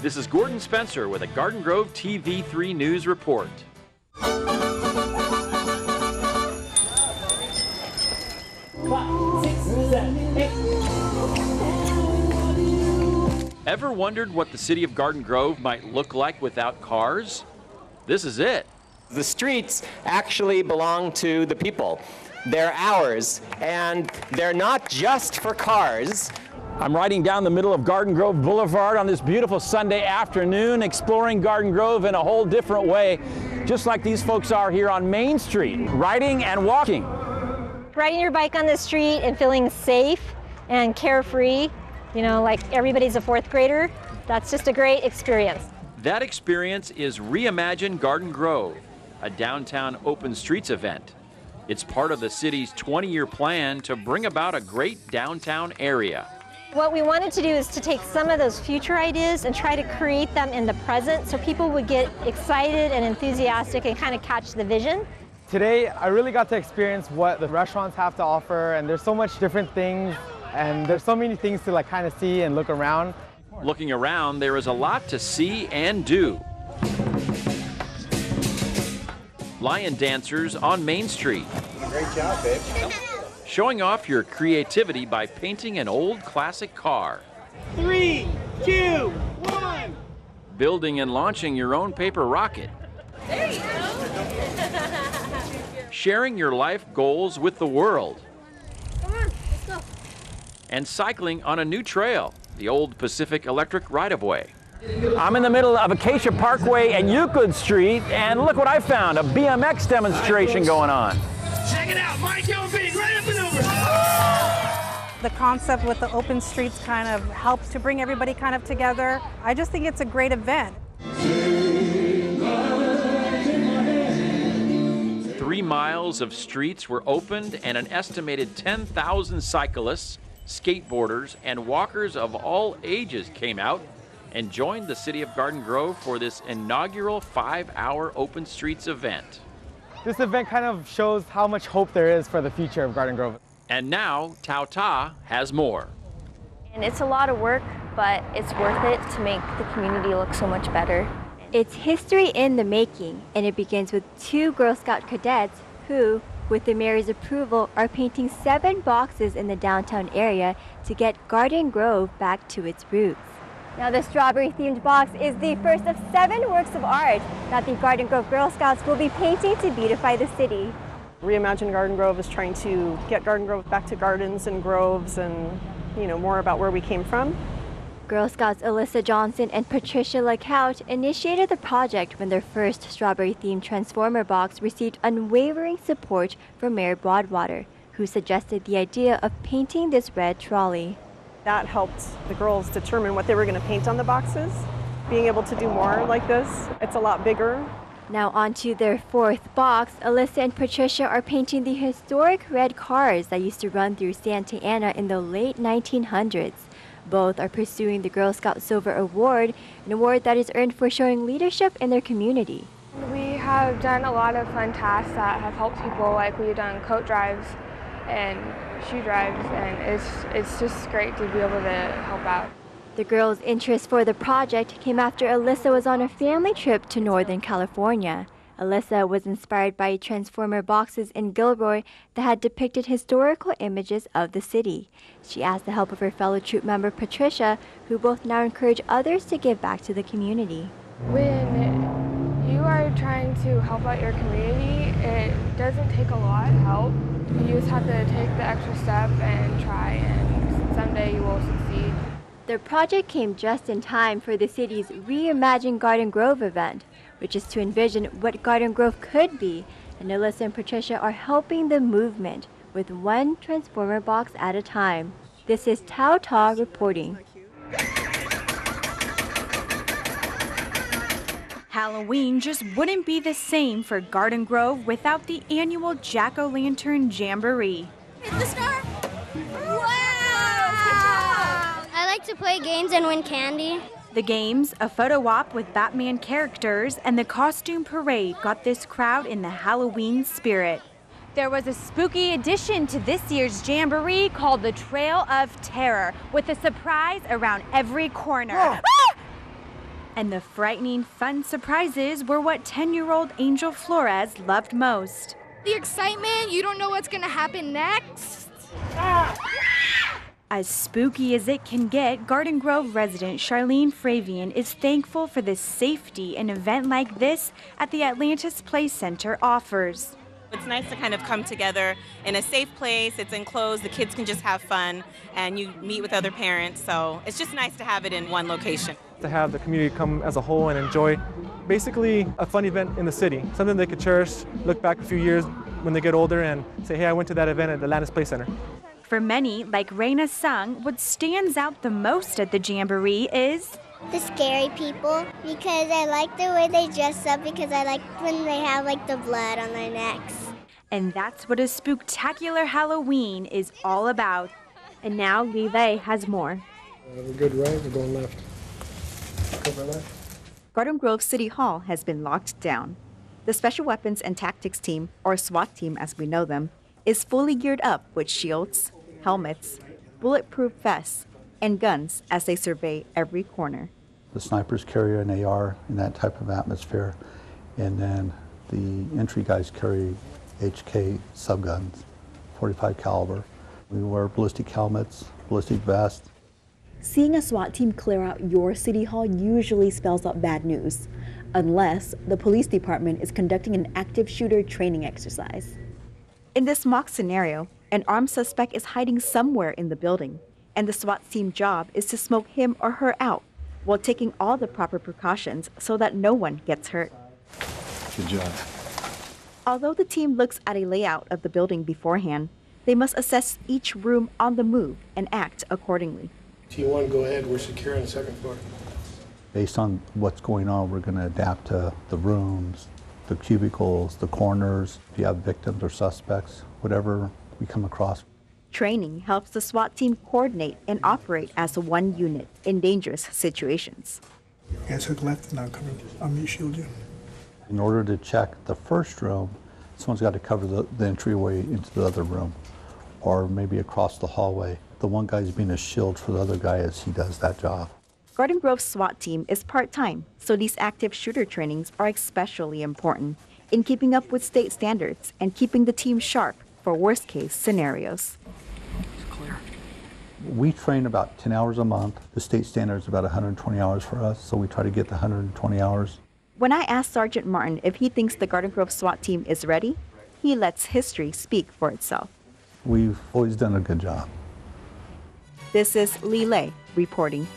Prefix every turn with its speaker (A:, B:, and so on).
A: This is Gordon Spencer with a Garden Grove TV3 News Report. Ever wondered what the city of Garden Grove might look like without cars? This is it.
B: The streets actually belong to the people. They're ours, and they're not just for cars.
C: I'm riding down the middle of Garden Grove Boulevard on this beautiful Sunday afternoon, exploring Garden Grove in a whole different way, just like these folks are here on Main Street, riding and walking.
D: Riding your bike on the street and feeling safe and carefree, you know, like everybody's a fourth grader, that's just a great experience.
A: That experience is Reimagine Garden Grove, a downtown open streets event. It's part of the city's 20-year plan to bring about a great downtown area.
D: What we wanted to do is to take some of those future ideas and try to create them in the present so people would get excited and enthusiastic and kind of catch the vision.
E: Today, I really got to experience what the restaurants have to offer, and there's so much different things, and there's so many things to kind of see and look around.
A: Looking around, there is a lot to see and do. Lion dancers on Main Street.
F: Great job, babe.
A: Showing off your creativity by painting an old classic car.
G: 3, 2, 1.
A: Building and launching your own paper rocket.
D: There you go.
A: Sharing your life goals with the world.
D: Come on, let's go.
A: And cycling on a new trail, the old Pacific Electric right-of-way.
C: I'm in the middle of Acacia Parkway and Euclid Street, and look what I found, a BMX demonstration going on.
G: Check it out, Mike, yo, big, right up and over.
H: The concept with the open streets kind of helps to bring everybody kind of together. I just think it's a great event.
A: 3 miles of streets were opened, and an estimated 10,000 cyclists, skateboarders, and walkers of all ages came out and joined the city of Garden Grove for this inaugural 5-hour open streets event.
E: This event kind of shows how much hope there is for the future of Garden Grove.
A: And now, Tau Ta has more.
I: And it's a lot of work, but it's worth it to make the community look so much better.
J: It's history in the making, and it begins with 2 Girl Scout cadets who, with the mayor's approval, are painting 7 boxes in the downtown area to get Garden Grove back to its roots. Now, the strawberry-themed box is the first of 7 works of art that the Garden Grove Girl Scouts will be painting to beautify the city.
H: Reimagine Garden Grove is trying to get Garden Grove back to gardens and groves and, you know, more about where we came from.
J: Girl Scouts Alyssa Johnson and Patricia LaCouch initiated the project when their first strawberry-themed Transformer box received unwavering support from Mayor Broadwater, who suggested the idea of painting this red trolley.
H: That helped the girls determine what they were going to paint on the boxes. Being able to do more like this, it's a lot bigger.
J: Now on to their 4th box, Alyssa and Patricia are painting the historic red cars that used to run through Santa Ana in the late 1900s. Both are pursuing the Girl Scout Silver Award, an award that is earned for showing leadership in their community.
I: We have done a lot of fun tasks that have helped people, like we've done coat drives and shoe drives, and it's just great to be able to help out.
J: The girls' interest for the project came after Alyssa was on a family trip to Northern California. Alyssa was inspired by Transformer boxes in Gilroy that had depicted historical images of the city. She asked the help of her fellow troop member Patricia, who both now encourage others to give back to the community.
I: When you are trying to help out your community, it doesn't take a lot of help. You just have to take the extra step and try, and someday you will succeed.
J: The project came just in time for the city's Reimagine Garden Grove event, which is to envision what Garden Grove could be, and Alyssa and Patricia are helping the movement with 1 Transformer box at a time. This is Tau Ta reporting.
K: Halloween just wouldn't be the same for Garden Grove without the annual Jack-o'-lantern Jamboree.
L: Hit the star! Wow! I like to play games and win candy.
K: The games, a photo op with Batman characters, and the costume parade got this crowd in the Halloween spirit.
M: There was a spooky addition to this year's Jamboree called the Trail of Terror, with a surprise around every corner. Ah!
K: And the frightening, fun surprises were what 10-year-old Angel Flores loved most.
L: The excitement, you don't know what's gonna happen next.
K: As spooky as it can get, Garden Grove resident Charlene Fravian is thankful for the safety an event like this at the Atlantis Play Center offers.
F: It's nice to kind of come together in a safe place. It's enclosed, the kids can just have fun, and you meet with other parents, so it's just nice to have it in one location.
E: To have the community come as a whole and enjoy basically a fun event in the city, something they could cherish, look back a few years when they get older and say, hey, I went to that event at the Atlantis Play Center.
K: For many, like Raina Sung, what stands out the most at the Jamboree is
L: The scary people, because I like the way they dress up, because I like when they have like the blood on their necks.
K: And that's what a spooktacular Halloween is all about.
J: And now Lele has more.
N: We're good, right? We're going left. Cover left.
O: Garden Grove City Hall has been locked down. The Special Weapons and Tactics Team, or SWAT Team as we know them, is fully geared up with shields, helmets, bulletproof vests, and guns as they survey every corner.
P: The snipers carry an AR in that type of atmosphere, and then the entry guys carry HK subguns, 45 caliber. We wear ballistic helmets, ballistic vests.
Q: Seeing a SWAT team clear out your city hall usually spells out bad news, unless the police department is conducting an active shooter training exercise.
O: In this mock scenario, an armed suspect is hiding somewhere in the building, and the SWAT team's job is to smoke him or her out while taking all the proper precautions so that no one gets hurt.
N: Good job.
O: Although the team looks at a layout of the building beforehand, they must assess each room on the move and act accordingly.
N: T1, go ahead. We're secure on the second floor.
P: Based on what's going on, we're going to adapt to the rooms, the cubicles, the corners, if you have victims or suspects, whatever we come across.
O: Training helps the SWAT team coordinate and operate as one unit in dangerous situations.
N: You guys hook left and I'll cover. I'll shield you.
P: In order to check the first room, someone's got to cover the entryway into the other room, or maybe across the hallway. The one guy's being a shield for the other guy as he does that job.
O: Garden Grove's SWAT team is part-time, so these active shooter trainings are especially important in keeping up with state standards and keeping the team sharp for worst-case scenarios.
P: We train about 10 hours a month. The state standard is about 120 hours for us, so we try to get the 120 hours.
O: When I asked Sergeant Martin if he thinks the Garden Grove SWAT team is ready, he lets history speak for itself.
P: We've always done a good job.
O: This is Lele reporting.